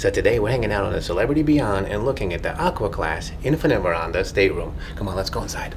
So today we're hanging out on the Celebrity Beyond and looking at the Aqua class Infinite Veranda stateroom. Come on, let's go inside.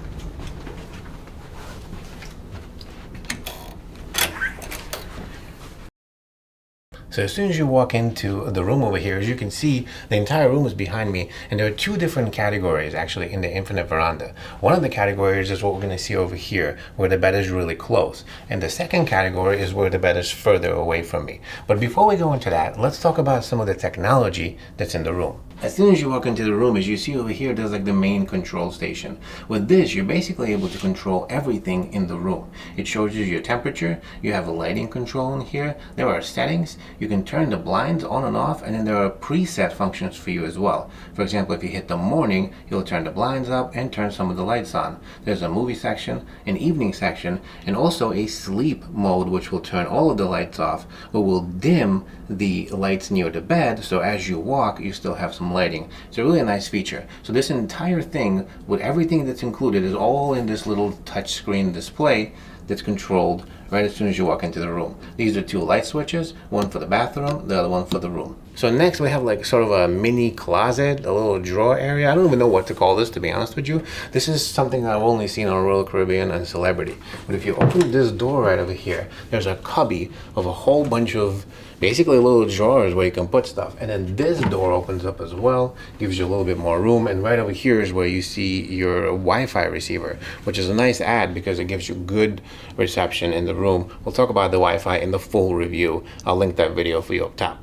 So as soon as you walk into the room over here, as you can see, the entire room is behind me, and there are two different categories actually in the Infinite Veranda. One of the categories is what we're going to see over here, where the bed is really close, and the second category is where the bed is further away from me. But before we go into that, let's talk about some of the technology that's in the room. As soon as you walk into the room, as you see over here, there's like the main control station. With this, you're basically able to control everything in the room. It shows you your temperature, you have a lighting control in here, there are settings, you can turn the blinds on and off, and then there are preset functions for you as well. For example, if you hit the morning, you'll turn the blinds up and turn some of the lights on. There's a movie section, an evening section, and also a sleep mode, which will turn all of the lights off, but will dim the lights near the bed, so as you walk, you still have some lighting. It's a really nice feature. So this entire thing, with everything that's included, is all in this little touch screen display that's controlled right as soon as you walk into the room. These are two light switches, one for the bathroom, the other one for the room. So next we have like sort of a mini closet, a little drawer area. I don't even know what to call this, to be honest with you. This is something that I've only seen on Royal Caribbean and Celebrity. But if you open this door right over here, there's a cubby of a whole bunch of basically little drawers where you can put stuff. And then this door opens up as well, gives you a little bit more room. And right over here is where you see your Wi-Fi receiver, which is a nice add because it gives you good reception in the room. We'll talk about the Wi-Fi in the full review. I'll link that video for you up top.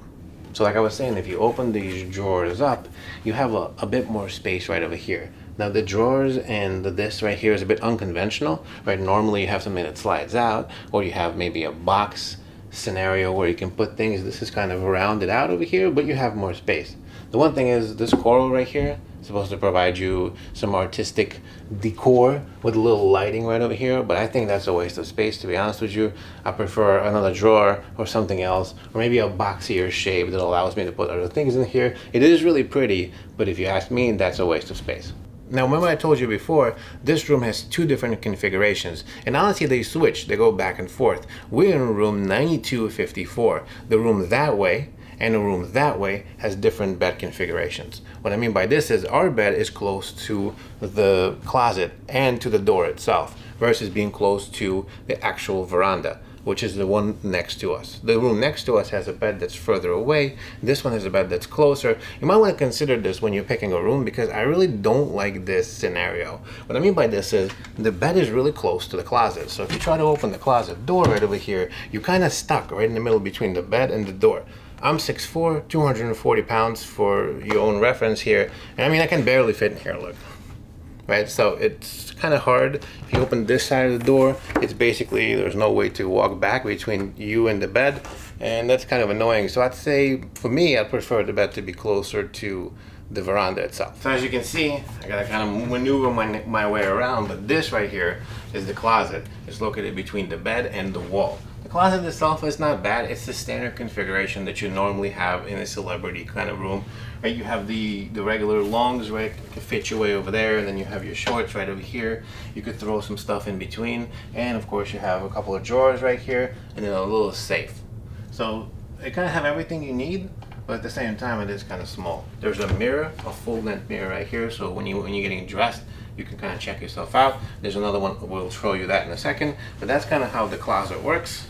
So like I was saying, if you open these drawers up, you have a bit more space right over here. Now the drawers and this right here is a bit unconventional, right? Normally you have something that slides out, or you have maybe a box scenario where you can put things. This is kind of rounded out over here, but you have more space. The one thing is this coral right here is supposed to provide you some artistic decor with a little lighting right over here, but I think that's a waste of space, to be honest with you. I prefer another drawer or something else, or maybe a boxier shape that allows me to put other things in here. It is really pretty, but if you ask me, that's a waste of space. Now, remember I told you before, this room has two different configurations, and honestly they switch, they go back and forth. We're in room 9254. The room that way and the room that way has different bed configurations. What I mean by this is our bed is close to the closet and to the door itself, versus being close to the actual veranda, which is the one next to us. The room next to us has a bed that's further away. This one has a bed that's closer. You might want to consider this when you're picking a room, because I really don't like this scenario. What I mean by this is the bed is really close to the closet. So if you try to open the closet door right over here, you're kind of stuck right in the middle between the bed and the door. I'm 6'4", 240 pounds for your own reference here. And I mean, I can barely fit in here, look. Right, so it's kind of hard. If you open this side of the door, it's basically, there's no way to walk back between you and the bed, and that's kind of annoying. So I'd say, for me, I prefer the bed to be closer to the veranda itself. So as you can see, I gotta kind of maneuver my way around, but this right here is the closet. It's located between the bed and the wall. The closet itself is not bad. It's the standard configuration that you normally have in a celebrity kind of room. Right, you have the regular longs, right, can fit your way over there, and then you have your shorts right over here. You could throw some stuff in between, and of course you have a couple of drawers right here, and then a little safe. So they kind of have everything you need, but at the same time it is kind of small. There's a mirror, a full-length mirror right here, so when you're getting dressed, you can kind of check yourself out. There's another one, we'll show you that in a second, but that's kind of how the closet works.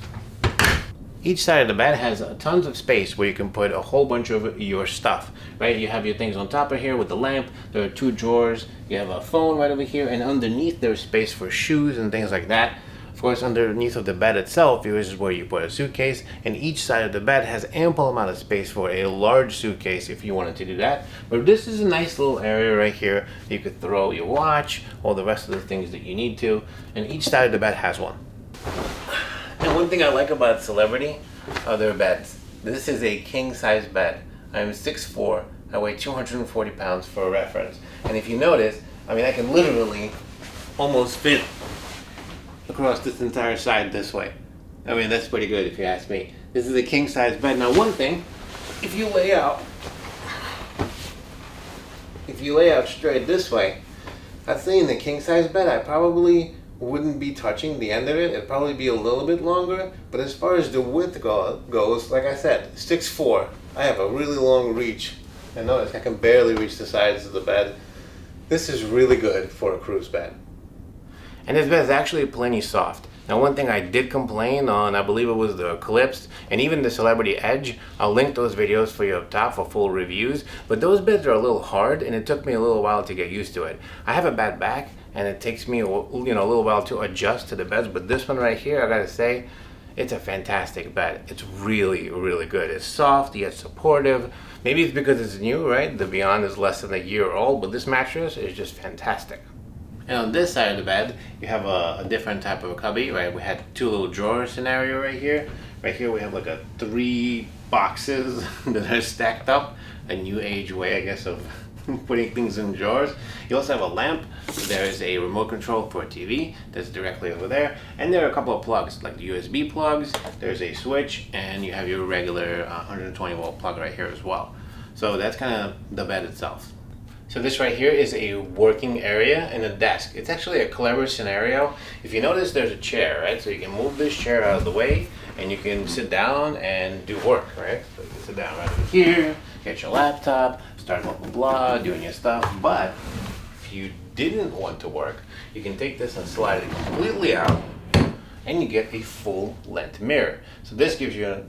Each side of the bed has tons of space where you can put a whole bunch of your stuff, right? You have your things on top of here with the lamp. There are two drawers. You have a phone right over here, and underneath there's space for shoes and things like that. Of course, underneath of the bed itself, this is where you put a suitcase, and each side of the bed has ample amount of space for a large suitcase if you wanted to do that. But this is a nice little area right here. You could throw your watch, all the rest of the things that you need to, and each side of the bed has one. And one thing I like about Celebrity are their beds. This is a king-size bed. I'm 6'4", I weigh 240 pounds for a reference. And if you notice, I mean, I can literally almost fit across this entire side this way. I mean, that's pretty good if you ask me. This is a king-size bed. Now, one thing, if you lay out straight this way, I'd say in the king-size bed, I probably wouldn't be touching the end of it. It'd probably be a little bit longer, but as far as the width goes, like I said, 6'4", I have a really long reach, and notice I can barely reach the sides of the bed. This is really good for a cruise bed. And this bed is actually plenty soft. Now, one thing I did complain on, I believe it was the Eclipse and even the Celebrity Edge. I'll link those videos for you up top for full reviews. But those beds are a little hard, and it took me a little while to get used to it. I have a bad back, and it takes me a little while to adjust to the beds. But this one right here, I gotta say, it's a fantastic bed. It's really, really good. It's soft yet supportive. Maybe it's because it's new, right? The Beyond is less than a year old, but this mattress is just fantastic. And on this side of the bed, you have a different type of a cubby, right? We had two little drawer scenario right here. Right here we have like 3 boxes that are stacked up. A new age way, I guess, of putting things in drawers. You also have a lamp. There is a remote control for a TV that's directly over there. And there are a couple of plugs, like the USB plugs. There's a switch, and you have your regular 120 volt plug right here as well. So that's kind of the bed itself. So this right here is a working area and a desk. It's actually a clever scenario. If you notice, there's a chair, right? So you can move this chair out of the way and you can sit down and do work, right? So you can sit down right over here, get your laptop, start blah, blah, blah, doing your stuff. But if you didn't want to work, you can take this and slide it completely out, and you get a full length mirror. So this gives you,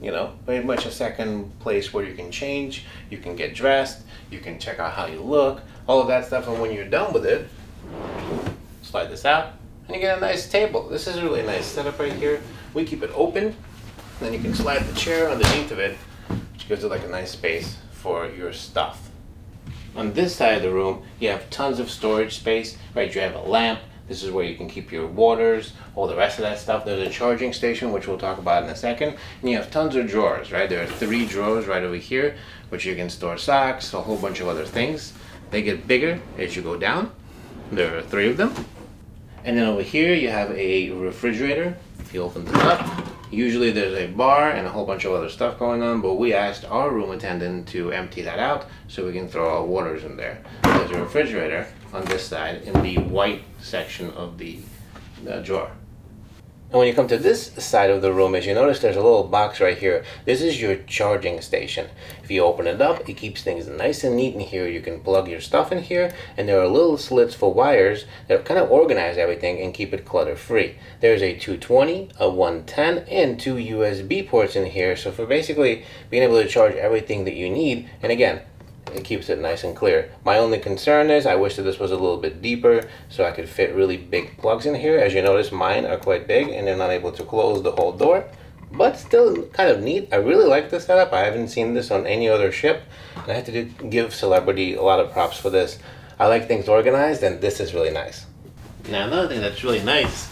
pretty much a second place where you can change, you can get dressed, you can check out how you look, all of that stuff. And when you're done with it, slide this out and you get a nice table. This is a really nice setup right here. We keep it open, then you can slide the chair underneath of it, which gives it like a nice space for your stuff. On this side of the room, you have tons of storage space, right? You have a lamp. This is where you can keep your waters, all the rest of that stuff. There's a charging station, which we'll talk about in a second. And you have tons of drawers, right? There are 3 drawers right over here, which you can store socks, a whole bunch of other things. They get bigger as you go down. There are 3 of them. And then over here, you have a refrigerator. If you open this up, usually there's a bar and a whole bunch of other stuff going on, but we asked our room attendant to empty that out so we can throw our waters in there. There's a refrigerator on this side in the white section of the drawer. And when you come to this side of the room, as you notice, there's a little box right here. This is your charging station. If you open it up, it keeps things nice and neat in here. You can plug your stuff in here, and there are little slits for wires that kind of organize everything and keep it clutter-free. There's a 220, a 110, and 2 USB ports in here, so for basically being able to charge everything that you need. And again, it keeps it nice and clear. My only concern is I wish that this was a little bit deeper so I could fit really big plugs in here. As you notice, mine are quite big and they're not able to close the whole door, but still kind of neat. I really like this setup. I haven't seen this on any other ship, and I have to give Celebrity a lot of props for this. I like things organized, and this is really nice. Now, another thing that's really nice,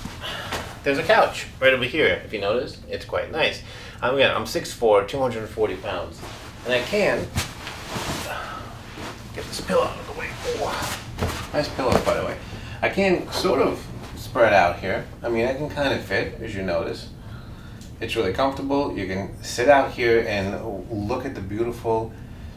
there's a couch right over here. If you notice, it's quite nice. I'm 6'4", 240 pounds, and I can get this pillow out of the way. Oh, nice pillow, by the way. I can sort of spread out here. I mean, I can kind of fit, as you notice. It's really comfortable. You can sit out here and look at the beautiful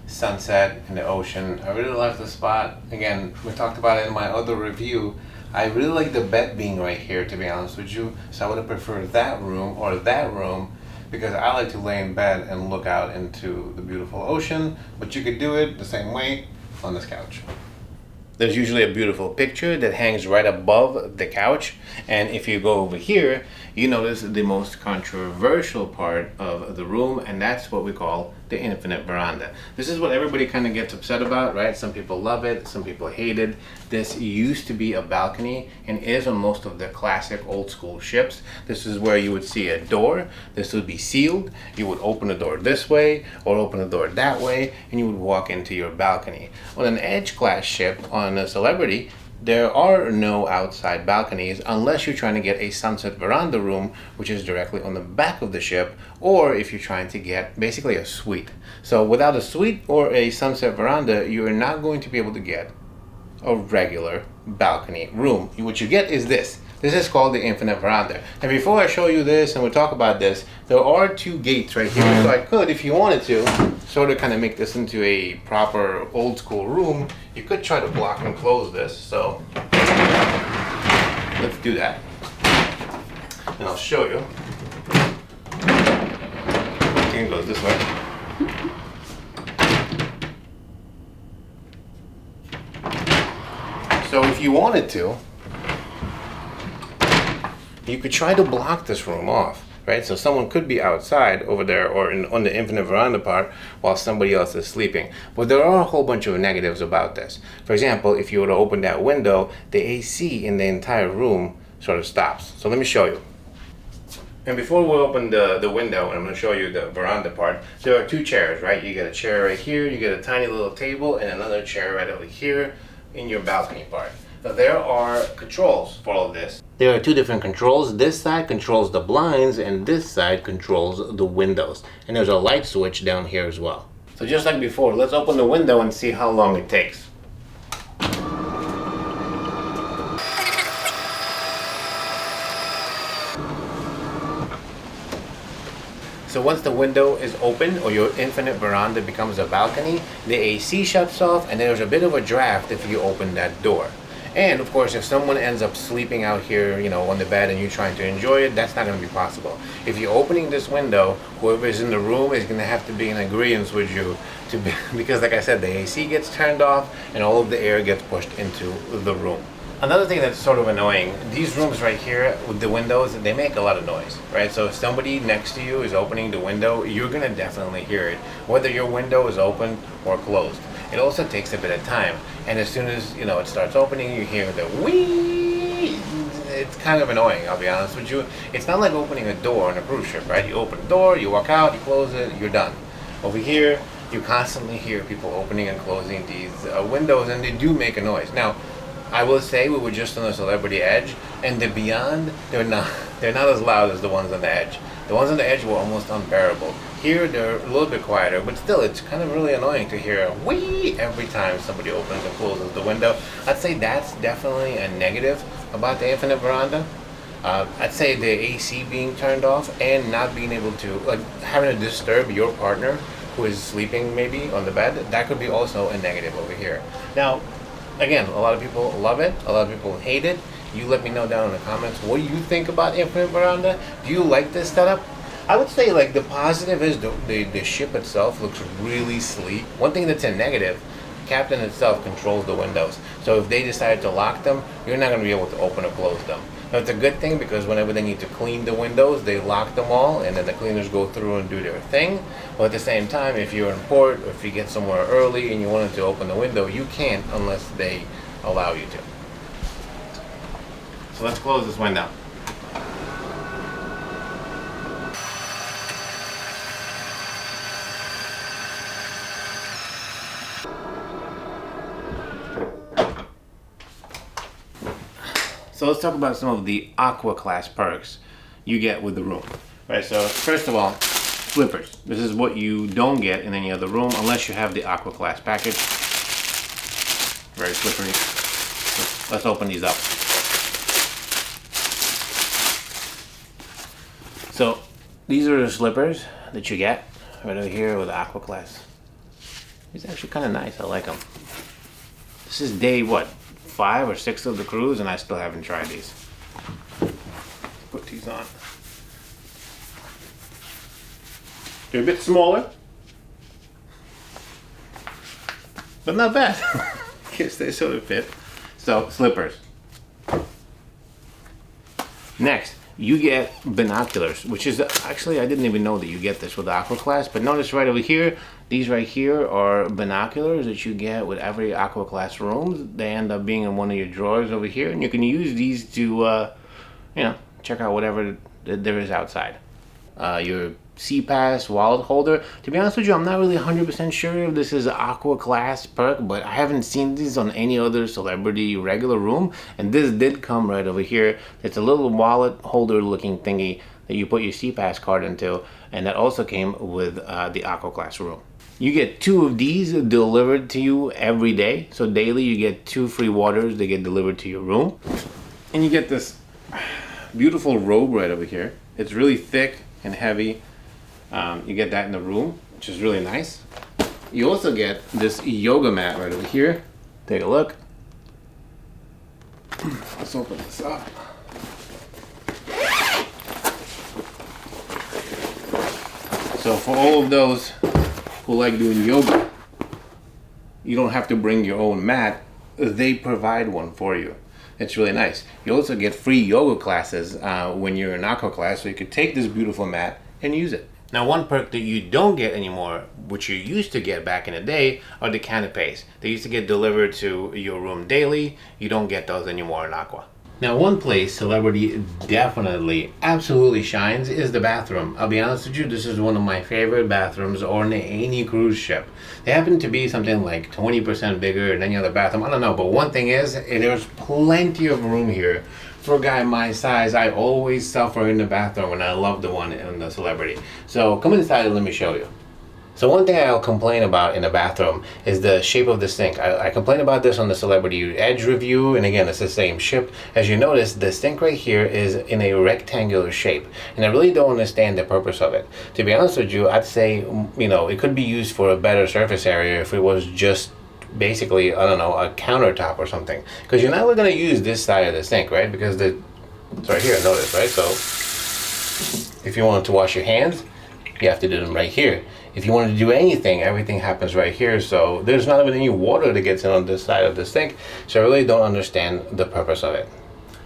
sunset and the ocean. I really like the spot. Again, we talked about it in my other review. I really like the bed being right here, to be honest with you. So I would have preferred that room or that room, because I like to lay in bed and look out into the beautiful ocean, but you could do it the same way on this couch. There's usually a beautiful picture that hangs right above the couch, and if you go over here, you notice the most controversial part of the room, and that's what we call the infinite veranda. This is what everybody kind of gets upset about, right? Some people love it, some people hate it. This used to be a balcony and is on most of the classic old school ships. This is where you would see a door. This would be sealed. You would open the door this way or open the door that way, and you would walk into your balcony. On an Edge class ship, on a Celebrity, there are no outside balconies unless you're trying to get a sunset veranda room, which is directly on the back of the ship, or if you're trying to get basically a suite. So without a suite or a sunset veranda, you're not going to be able to get a regular balcony room. What you get is this. This is called the infinite veranda. And before I show you this and we talk about this, there are 2 gates right here. So I could, if you wanted to, sort of kind of make this into a proper old school room. You could try to block and close this. So let's do that. And I'll show you. I think it goes this way. So if you wanted to, you could try to block this room off, right? So someone could be outside over there or on the infinite veranda part while somebody else is sleeping. But there are a whole bunch of negatives about this. For example, if you were to open that window, the AC in the entire room sort of stops. So let me show you. And before we open the window, and I'm going to show you the veranda part, there are two chairs, right? You get a chair right here, you get a tiny little table, and another chair right over here in your balcony part. Now there are controls for all of this. There are two different controls. This side controls the blinds and this side controls the windows. And there's a light switch down here as well. So just like before, let's open the window and see how long it takes. So once the window is open or your infinite veranda becomes a balcony, the AC shuts off and there's a bit of a draft if you open that door. And of course, if someone ends up sleeping out here, you know, on the bed and you're trying to enjoy it, that's not going to be possible. If you're opening this window, whoever is in the room is going to have to be in agreement with you because like I said, the AC gets turned off and all of the air gets pushed into the room. Another thing that's sort of annoying, these rooms right here with the windows, they make a lot of noise, right? So if somebody next to you is opening the window, you're going to definitely hear it, whether your window is open or closed. It also takes a bit of time, and as soon as you know it starts opening, you hear the whee. It's kind of annoying, I'll be honest with you. It's not like opening a door on a cruise ship, right? You open the door, you walk out, you close it, you're done. Over here, you constantly hear people opening and closing these windows, and they do make a noise. Now, I will say we were just on the Celebrity Edge, and the Beyond, they're not as loud as the ones on the edge. The ones on the edge were almost unbearable. Here they're a little bit quieter, but still it's kind of really annoying to hear a whee every time somebody opens and closes the window. I'd say that's definitely a negative about the infinite veranda. I'd say the AC being turned off and not being able to, like having to disturb your partner who is sleeping maybe on the bed, that could be also a negative over here. Now, again, a lot of people love it, a lot of people hate it. You let me know down in the comments what do you think about infinite veranda. Do you like this setup? I would say like the positive is the ship itself looks really sleek. One thing that's a negative, the captain itself controls the windows. So if they decide to lock them, you're not going to be able to open or close them. Now it's a good thing because whenever they need to clean the windows, they lock them all and then the cleaners go through and do their thing. But at the same time, if you're in port or if you get somewhere early and you wanted to open the window, you can't unless they allow you to. So let's close this window. So let's talk about some of the Aqua class perks you get with the room. Right, so first of all, slippers. This is what you don't get in any other room unless you have the Aqua class package. Very slippery. Let's open these up. So these are the slippers that you get right over here with the Aqua class. These are actually kind of nice. I like them. This is day what? 5 or 6 of the cruise and I still haven't tried these. Put these on. They're a bit smaller, but not bad. Guess they sort of fit. So slippers. Next, you get binoculars, which is actually, I didn't even know that you get this with the Aqua class, but notice right over here, these right here are binoculars that you get with every Aqua class room. They end up being in one of your drawers over here, and you can use these to, you know, check out whatever there is outside. Your C-Pass wallet holder. To be honest with you, I'm not really 100% sure if this is an Aqua class perk, but I haven't seen these on any other celebrity regular room, and this did come right over here. It's a little wallet holder looking thingy that you put your C-Pass card into, and that also came with the Aqua class room. You get 2 of these delivered to you every day. So daily you get 2 free waters that get delivered to your room. And you get this beautiful robe right over here. It's really thick and heavy. You get that in the room, which is really nice. You also get this yoga mat right over here. Take a look. Let's open this up. So for all of those who like doing yoga, you don't have to bring your own mat. they provide one for you. It's really nice. You also get free yoga classes when you're in Aqua class, so you could take this beautiful mat and use it. Now, one perk that you don't get anymore, which you used to get back in the day, are the canapes. They used to get delivered to your room daily. You don't get those anymore in Aqua. Now, one place Celebrity definitely, absolutely shines is the bathroom. I'll be honest with you, this is one of my favorite bathrooms on any cruise ship. They happen to be something like 20% bigger than any other bathroom. I don't know, but one thing is, there's plenty of room here. For a guy my size, I always suffer in the bathroom, and I love the one in the Celebrity. So come inside and let me show you. So one thing I'll complain about in the bathroom is the shape of the sink. I complain about this on the Celebrity Edge review, and again, it's the same ship. As you notice, the sink right here is in a rectangular shape, and I really don't understand the purpose of it. To be honest with you, I'd say, you know, it could be used for a better surface area if it was just basically, I don't know, a countertop or something. Because you're not going to use this side of the sink, right? Because it's right here, notice, right? So if you wanted to wash your hands, you have to do them right here. If you want to do anything, everything happens right here. So there's not even any water that gets in on this side of the sink. So I really don't understand the purpose of it.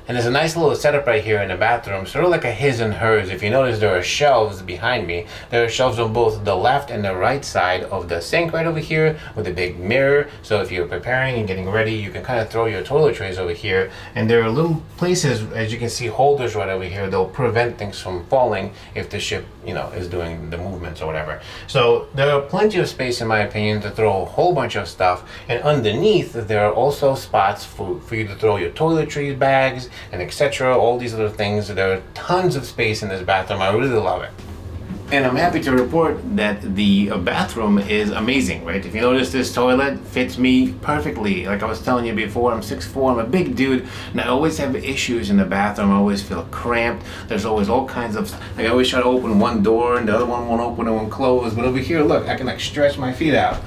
And there's a nice little setup right here in the bathroom, sort of like a his and hers. If you notice, there are shelves behind me. There are shelves on both the left and the right side of the sink right over here with a big mirror. So if you're preparing and getting ready, you can kind of throw your toiletries over here. And there are little places, as you can see, holders right over here. They'll prevent things from falling if the ship, you know, is doing the movements or whatever. So there are plenty of space, in my opinion, to throw a whole bunch of stuff. And underneath, there are also spots for you to throw your toiletries, bags, and etc. All these other things. There are tons of space in this bathroom. I really love it. And I'm happy to report that the bathroom is amazing, right? If you notice, this toilet fits me perfectly. Like I was telling you before, I'm 6'4", I'm a big dude, and I always have issues in the bathroom. I always feel cramped. There's always all kinds of, like I always try to open one door and the other one won't open and won't close. But over here, look, I can like stretch my feet out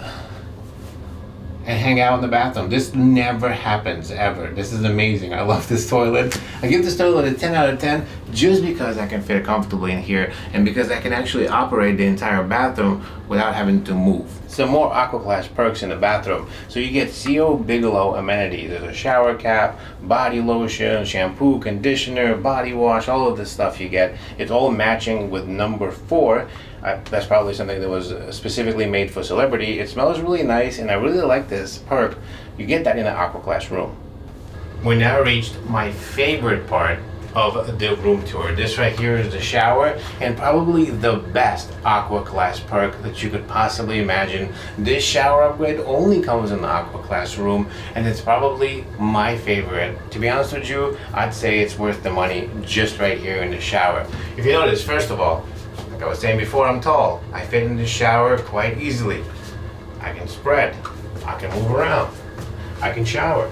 and hang out in the bathroom. This never happens, ever. This is amazing. I love this toilet. I give this toilet a 10 out of 10 just because I can fit comfortably in here and because I can actually operate the entire bathroom without having to move. Some more Aqua Class perks in the bathroom. So you get CO Bigelow amenities. There's a shower cap, body lotion, shampoo, conditioner, body wash, all of this stuff you get. It's all matching with number 4. That's probably something that was specifically made for Celebrity. It smells really nice, and I really like this perk. You get that in an Aqua Class room. We now reached my favorite part of the room tour. This right here is the shower, and probably the best Aqua Class perk that you could possibly imagine. This shower upgrade only comes in the Aqua Class room, and it's probably my favorite. To be honest with you, I'd say it's worth the money just right here in the shower. If you notice, first of all, like I was saying before, I'm tall. I fit in the shower quite easily. I can spread. I can move around. I can shower.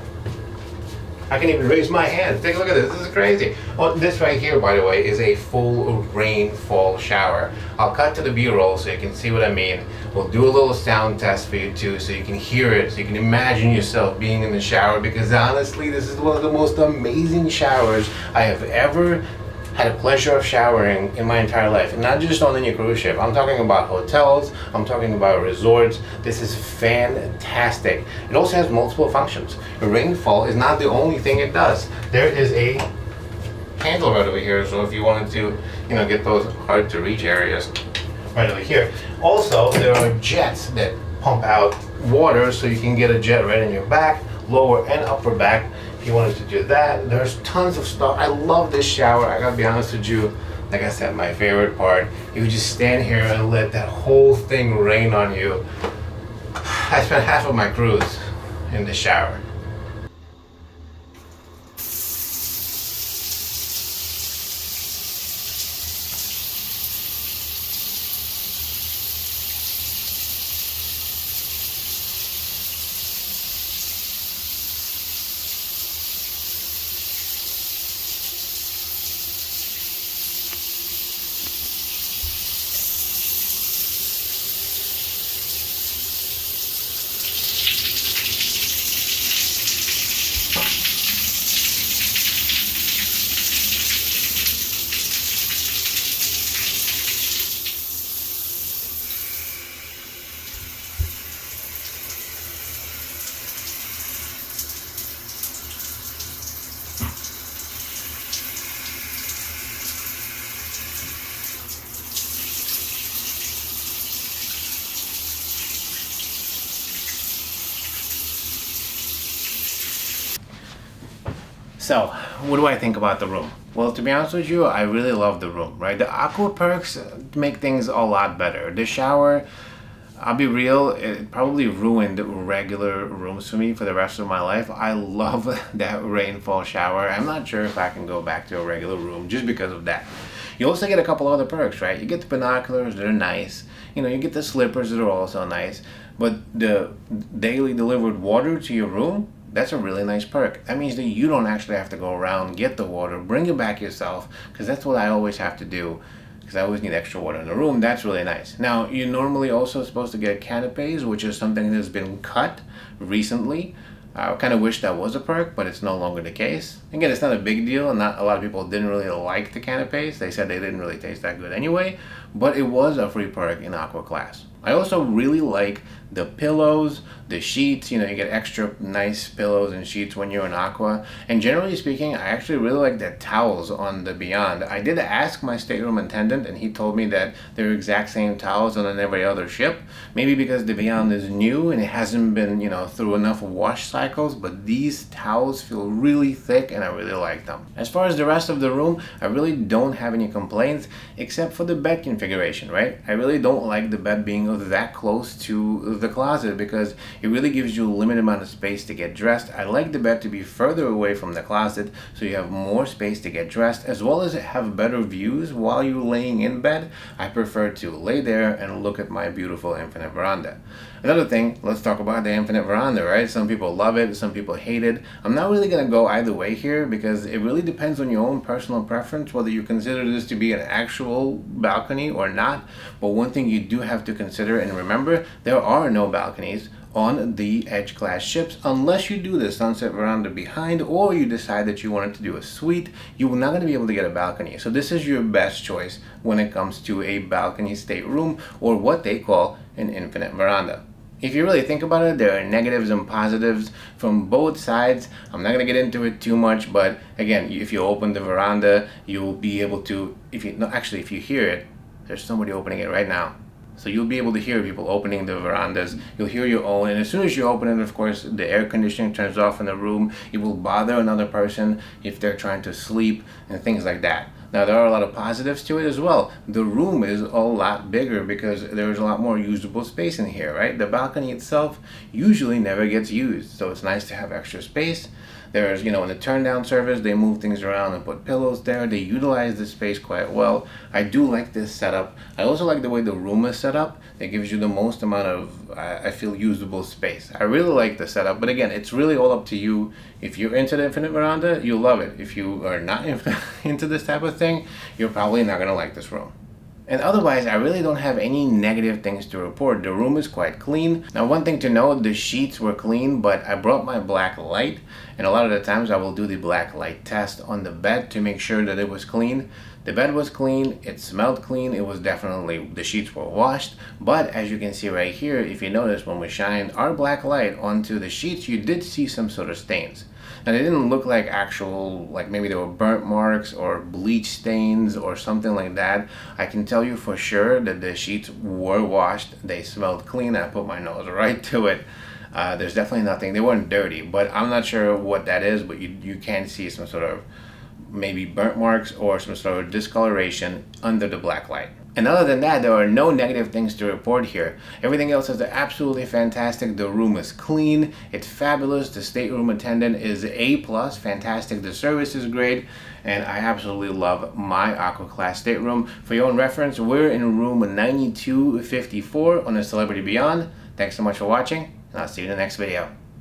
I can even raise my hands. Take a look at this. This is crazy. Oh, this right here, by the way, is a full rainfall shower. I'll cut to the B-roll so you can see what I mean. We'll do a little sound test for you too, so you can hear it, so you can imagine yourself being in the shower, because honestly, this is one of the most amazing showers I have ever had a pleasure of showering in my entire life. And not just on any cruise ship. I'm talking about hotels, I'm talking about resorts. This is fantastic. It also has multiple functions. Rainfall is not the only thing it does. There is a handle right over here, so if you wanted to, you know, get those hard to reach areas, right over here. Also, there are jets that pump out water, so you can get a jet right in your back, lower and upper back. You wanted to do that. There's tons of stuff. I love this shower. I gotta be honest with you. Like I said, my favorite part. You would just stand here and let that whole thing rain on you. I spent half of my cruise in the shower. So, what do I think about the room? Well, to be honest with you, I really love the room, right? The Aqua perks make things a lot better. The shower, I'll be real, it probably ruined regular rooms for me for the rest of my life. I love that rainfall shower. I'm not sure if I can go back to a regular room just because of that. You also get a couple other perks, right? You get the binoculars, they're nice. You know, you get the slippers that are also nice. But the daily delivered water to your room, that's a really nice perk. That means that you don't actually have to go around, get the water, bring it back yourself, because that's what I always have to do, because I always need extra water in the room. That's really nice. Now, you're normally also supposed to get canapes, which is something that's been cut recently. I kind of wish that was a perk, but it's no longer the case. Again, it's not a big deal, and not a lot of people didn't really like the canapes. They said they didn't really taste that good anyway, but it was a free perk in Aqua class. I also really like the pillows, the sheets. You know, you get extra nice pillows and sheets when you're in Aqua. And generally speaking, I actually really like the towels on the Beyond. I did ask my stateroom attendant, and he told me that they're exact same towels on every other ship. Maybe because the Beyond is new and it hasn't been, you know, through enough wash cycles, but these towels feel really thick and I really like them. As far as the rest of the room, I really don't have any complaints except for the bed configuration, right? I really don't like the bed being that close to the closet because it really gives you a limited amount of space to get dressed. I like the bed to be further away from the closet so you have more space to get dressed, as well as have better views while you're laying in bed. I prefer to lay there and look at my beautiful infinite veranda. Another thing, let's talk about the infinite veranda, right? Some people love it, some people hate it. I'm not really going to go either way here because it really depends on your own personal preference whether you consider this to be an actual balcony or not. But one thing you do have to consider and remember, there are no balconies on the Edge class ships unless you do the sunset veranda behind, or you decide that you wanted to do a suite. You're not going to be able to get a balcony. So this is your best choice when it comes to a balcony stateroom, or what they call an infinite veranda. If you really think about it, there are negatives and positives from both sides. I'm not going to get into it too much, but again, if you open the veranda, you'll be able to, if you hear it, there's somebody opening it right now. So you'll be able to hear people opening the verandas. You'll hear your own, and as soon as you open it, of course, the air conditioning turns off in the room. It will bother another person if they're trying to sleep and things like that. Now, there are a lot of positives to it as well. The room is a lot bigger because there's a lot more usable space in here, right? The balcony itself usually never gets used, so it's nice to have extra space. There's, you know, in the turn down service, they move things around and put pillows there. They utilize the space quite well. I do like this setup. I also like the way the room is set up. It gives you the most amount of, I feel, usable space. I really like the setup, but again, it's really all up to you. If you're into the infinite veranda, you'll love it. If you are not into this type of thing, you're probably not going to like this room. And otherwise, I really don't have any negative things to report. The room is quite clean. Now, one thing to note, the sheets were clean, but I brought my black light, and a lot of the times I will do the black light test on the bed to make sure that it was clean. The bed was clean, it smelled clean, it was definitely, the sheets were washed, but as you can see right here, if you notice when we shined our black light onto the sheets, you did see some sort of stains. Now, they didn't look like actual, like maybe there were burnt marks or bleach stains or something like that. I can tell you for sure that the sheets were washed. They smelled clean. I put my nose right to it. There's definitely nothing. They weren't dirty, but I'm not sure what that is, but you can see some sort of maybe burnt marks or some sort of discoloration under the black light. And other than that, there are no negative things to report here. Everything else is absolutely fantastic. The room is clean. It's fabulous. The stateroom attendant is A+, fantastic. The service is great. And I absolutely love my Aqua class stateroom. For your own reference, we're in room 9254 on the Celebrity Beyond. Thanks so much for watching, and I'll see you in the next video.